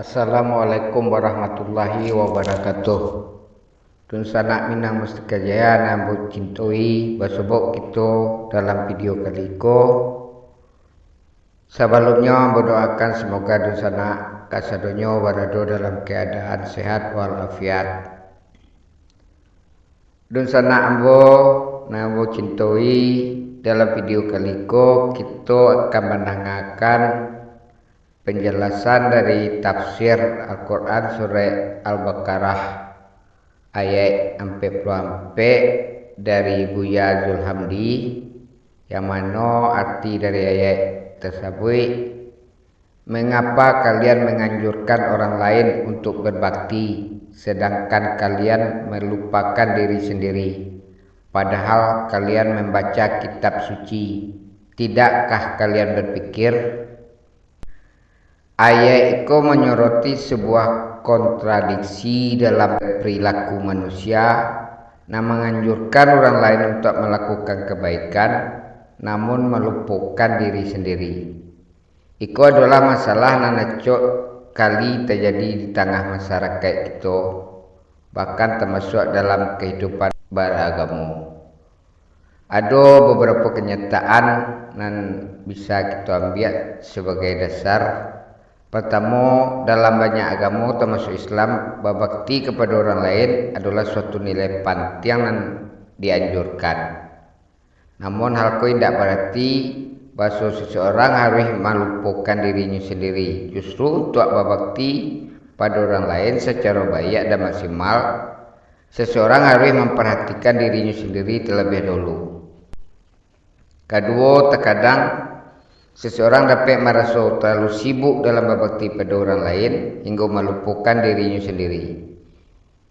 Assalamualaikum warahmatullahi wabarakatuh. Tun sanak minang mustika jaya nambut cintoi basobok kita dalam video kali ko. Sebelumnya berdoakan semoga dun sanak kasadonyo berada dalam keadaan sehat walafiat. Dun sanak ambo nambut cintoi dalam video kali ko kita akan menangakan penjelasan dari tafsir Al-Quran surah Al-Baqarah ayat 44 dari Buya Zulhamdi, yang mana arti dari ayat tersebut, mengapa kalian menganjurkan orang lain untuk berbakti sedangkan kalian melupakan diri sendiri, padahal kalian membaca kitab suci. Tidakkah kalian berpikir? Ayat itu menyoroti sebuah kontradiksi dalam perilaku manusia, yang menganjurkan orang lain untuk melakukan kebaikan, namun meluputkan diri sendiri. Itu adalah masalah nanacok kali terjadi di tengah masyarakat kita, bahkan termasuk dalam kehidupan beragama. Ada beberapa kenyataan yang bisa kita ambil sebagai dasar. Pertama, dalam banyak agama termasuk Islam, berbakti kepada orang lain adalah suatu nilai penting yang dianjurkan. Namun hal itu tidak berarti bahwa seseorang harus melupakan dirinya sendiri. Justru untuk berbakti pada orang lain secara baik dan maksimal, seseorang harus memperhatikan dirinya sendiri terlebih dahulu. Kedua, terkadang seseorang dapat merasa terlalu sibuk dalam berbakti pada orang lain hingga melupakan dirinya sendiri.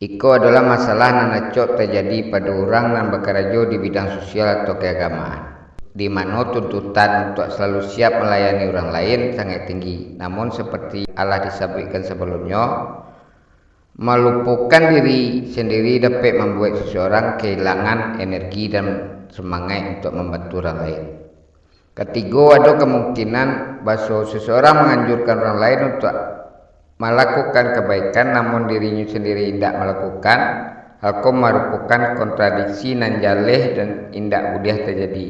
Itu adalah masalah yang acok terjadi pada orang yang bekerja di bidang sosial atau keagamaan, di mana tuntutan untuk selalu siap melayani orang lain sangat tinggi. Namun seperti Allah disebutkan sebelumnya, melupakan diri sendiri dapat membuat seseorang kehilangan energi dan semangat untuk membantu orang lain. Ketiga, ada kemungkinan bahwa seseorang menganjurkan orang lain untuk melakukan kebaikan namun dirinya sendiri tidak melakukan. Hal itu merupakan kontradiksi nan jaleh dan tidak mudah terjadi.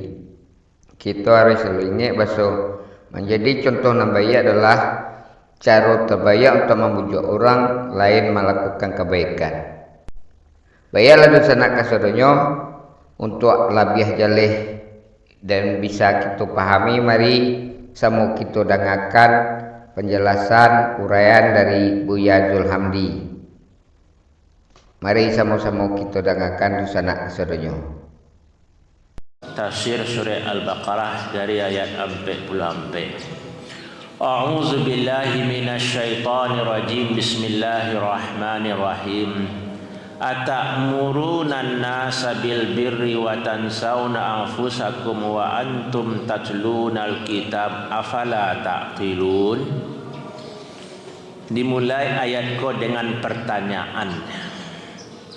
Kita harus selalu ingat bahwa menjadi contoh yang baik adalah cara terbaik untuk membujuk orang lain melakukan kebaikan. Baiklah dosa nak kasadonyo untuk lebih jaleh dan bisa kita pahami, mari sama kita dengarkan penjelasan uraian dari Buya Zulhamdi. Mari sama-sama kita dengarkan di sana kesadonyo. Tafsir surah Al-Baqarah dari ayat 44. A'udzu billahi minasyaitonir rajim. Bismillahirrahmanirrahim. Atamuruna an-nasa bil birri wa tansawna anfusakum wa antum tatlunal kitab afala taqilun. Dimulai ayat ko dengan pertanyaan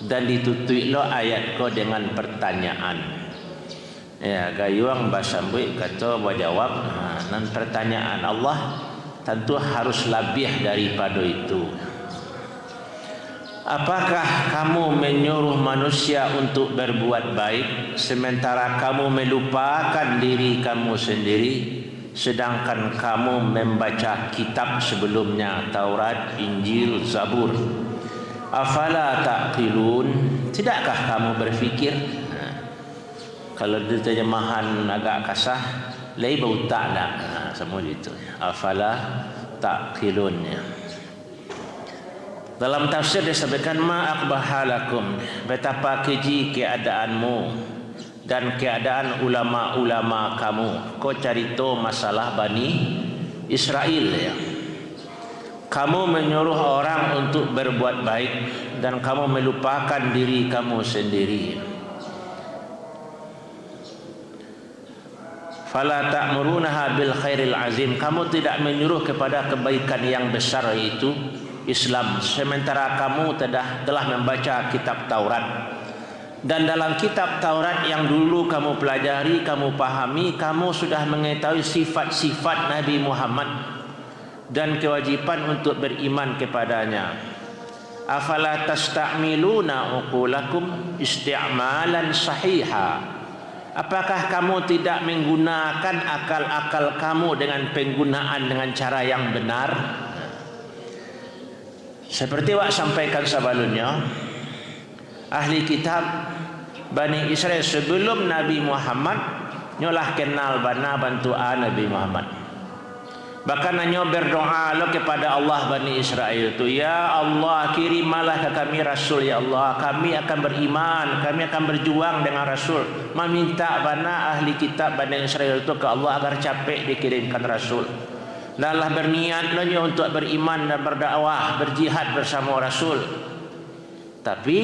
dan ditutuplah ayat ko dengan pertanyaan. Ya, gayuang bahasa mbui kata berjawab nan pertanyaan Allah tentu harus lebih daripada itu. Apakah kamu menyuruh manusia untuk berbuat baik sementara kamu melupakan diri kamu sendiri, sedangkan kamu membaca kitab sebelumnya, Taurat, Injil, Zabur? Afala taqilun? Tidakkah kamu berfikir? Kalau terjemahan agak kasar, lai bau ta'la, semua itu. Afala taqilun. Dalam tafsir disebutkan ma'akbahalakum, betapa keji keadaanmu dan keadaan ulama-ulama kamu. Kau cerita masalah Bani Israel ya. Kamu menyuruh orang untuk berbuat baik dan kamu melupakan diri kamu sendiri. Fala ta'murunaha bil khairil azim. Kamu tidak menyuruh kepada kebaikan yang besar, yaitu Islam, sementara kamu telah membaca kitab Taurat. Dan dalam kitab Taurat yang dulu kamu pelajari, kamu pahami, kamu sudah mengetahui sifat-sifat Nabi Muhammad. dan kewajiban untuk beriman kepadanya. Afala tasta'miluna uqulakum isti'malan sahiha. Apakah kamu tidak menggunakan akal-akal kamu dengan penggunaan dengan cara yang benar? Seperti wak sampaikan sebelumnya, ahli kitab Bani Israel sebelum Nabi Muhammad nyolah kenal bana bantuan Nabi Muhammad. Bahkan hanya berdoa lo kepada Allah Bani Israel tu, ya Allah kirimalah ke kami Rasul, ya Allah kami akan beriman, kami akan berjuang dengan Rasul. Meminta bana ahli kitab Bani Israel tu ke Allah agar capek dikirimkan Rasul. Dan Allah berniat lo untuk beriman dan berdakwah, berjihad bersama Rasul. Tapi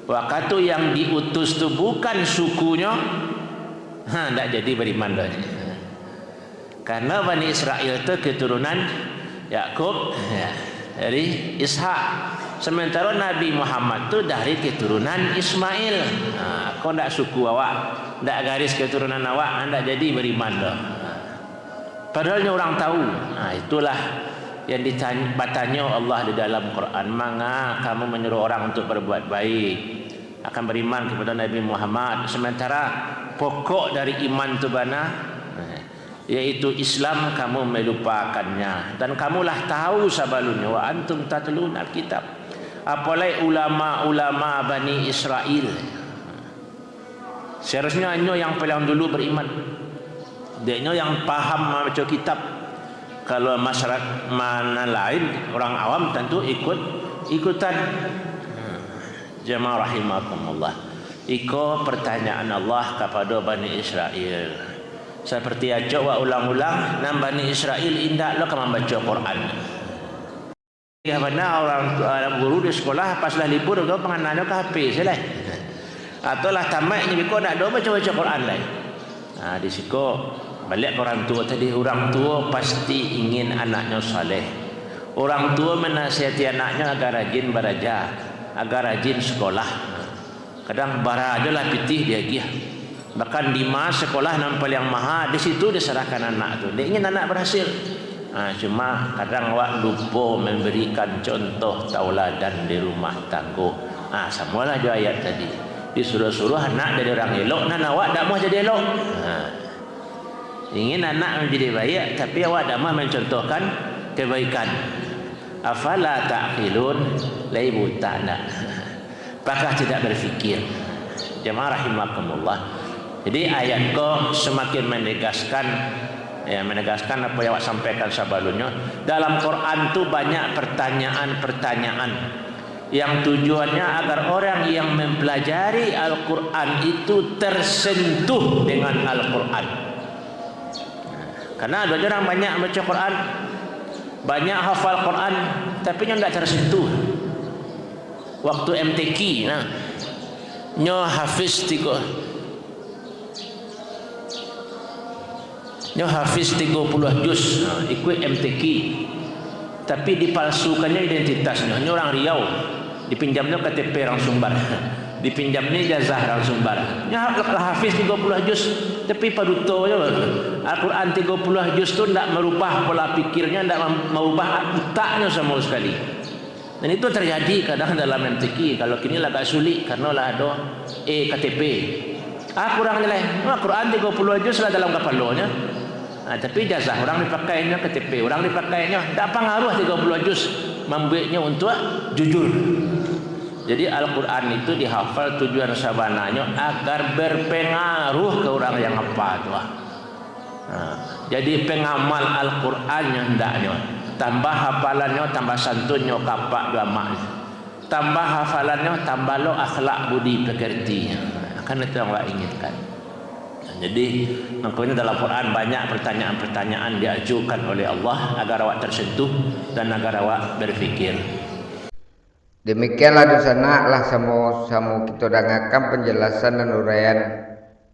waktu yang diutus tu bukan sukunya, tak jadi beriman dah. Karena Bani Israel itu keturunan Yakub dari Ishak. Sementara Nabi Muhammad itu dari keturunan Ismail. Kau tak suku awak, tak garis keturunan awak, tak jadi beriman dah. Padahalnya orang tahu. Itulah yang bertanya Allah di dalam Quran. Manga kamu menyuruh orang untuk berbuat baik, akan beriman kepada Nabi Muhammad, sementara pokok dari iman itu bana, yaitu Islam, kamu melupakannya. Dan kamulah tahu sebelumnya, wa antum tatlun alkitab, apalagi ulama-ulama Bani Israel. Seharusnya hanya yang paling dulu beriman, dia yang paham baca kitab. Kalau masyarakat mana lain, orang awam tentu ikutan. Jemaah rahimakumullah, iko pertanyaan Allah kepada Bani Israel. Seperti aja wa ulang-ulang, nam Bani Israel indah lo kamu baca Quran. Ya benar, orang guru di sekolah pas lah libur kau penganannya ke HP salah. Atau lah tamat ni kau nak baca Quran lah. Di situ balik orang tua tadi, orang tua pasti ingin anaknya saleh. Orang tua menasihati anaknya agar rajin belajar, agar rajin sekolah. Kadang bara aja lah pitih dia gih. Bahkan di masa sekolah nampal yang mahal, di situ diserahkan anak tu. Dia ingin anak berhasil. Cuma kadang awak lupa memberikan contoh tauladan di rumah tangga. Semualah dua ayat tadi. Disuruh-suruh anak jadi orang elok, dan awak tak mau jadi elok. Ingin anak menjadi baik, tapi awak tak mau mencontohkan kebaikan. Afala ta'qilun, laibu ta'na. Apakah tidak berfikir? Jemaah rahimakumullah. Jadi ayat ko semakin menegaskan apa yang awak sampaikan sebelumnya. Dalam Quran tu banyak pertanyaan-pertanyaan yang tujuannya agar orang yang mempelajari Al-Quran itu tersentuh dengan Al-Quran. Karena ada orang banyak baca Quran, banyak hafal Quran, tapi dia tidak tersentuh. Waktu MTQ, nyo hafiz 30 juz, ikut MTQ, tapi dipalsukannya identitasnya. Nyo orang Riau, dipinjamnya KTP orang Sumbar, dipinjamnya ijazah orang Sumbar. Nyo hafiz 30 juz, tapi paduto je. Al-Quran 30 juz tu tidak merubah pola pikirnya, tidak merubah otaknya sama sekali. Dan itu terjadi kadang dalam MTQ. Kalau kini agak sulit karena lah ada KTP. Kurang nilai. Al-Quran 30 juz lah dalam kepalanya. Tapi jazah orang dipakainya, KTP orang dipakainya, tak pengaruh 30 juz membuatnya untuk jujur. Jadi Al-Quran itu dihafal tujuan sabananya agar berpengaruh ke orang yang hafal tu. Jadi pengamal Al-Qurannya hendaknya tambah hafalannya, tambah santunnya, kapak gamak, tambah hafalannya, tambah lo akhlak budi pekertinya. Kan itu yang Allah inginkan. Jadi makanya dalam Quran banyak pertanyaan-pertanyaan diajukan oleh Allah agar awak tersentuh dan agar awak berfikir. Demikianlah di sana lah sama kita dengarkan penjelasan dan uraian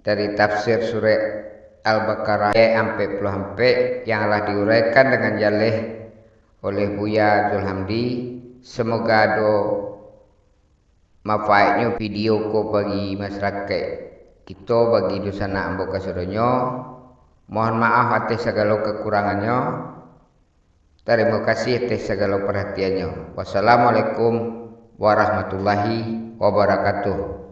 dari tafsir surah Al-Baqarah sampai puluh yang telah diuraikan dengan jalih oleh Buya Zulhamdi. Semoga ada manfaatnya video ko bagi masyarakat kita, bagi dosana ambo kasurunyo. Mohon maaf atas segala kekurangannya. Terima kasih atas segala perhatiannya. Wassalamualaikum warahmatullahi wabarakatuh.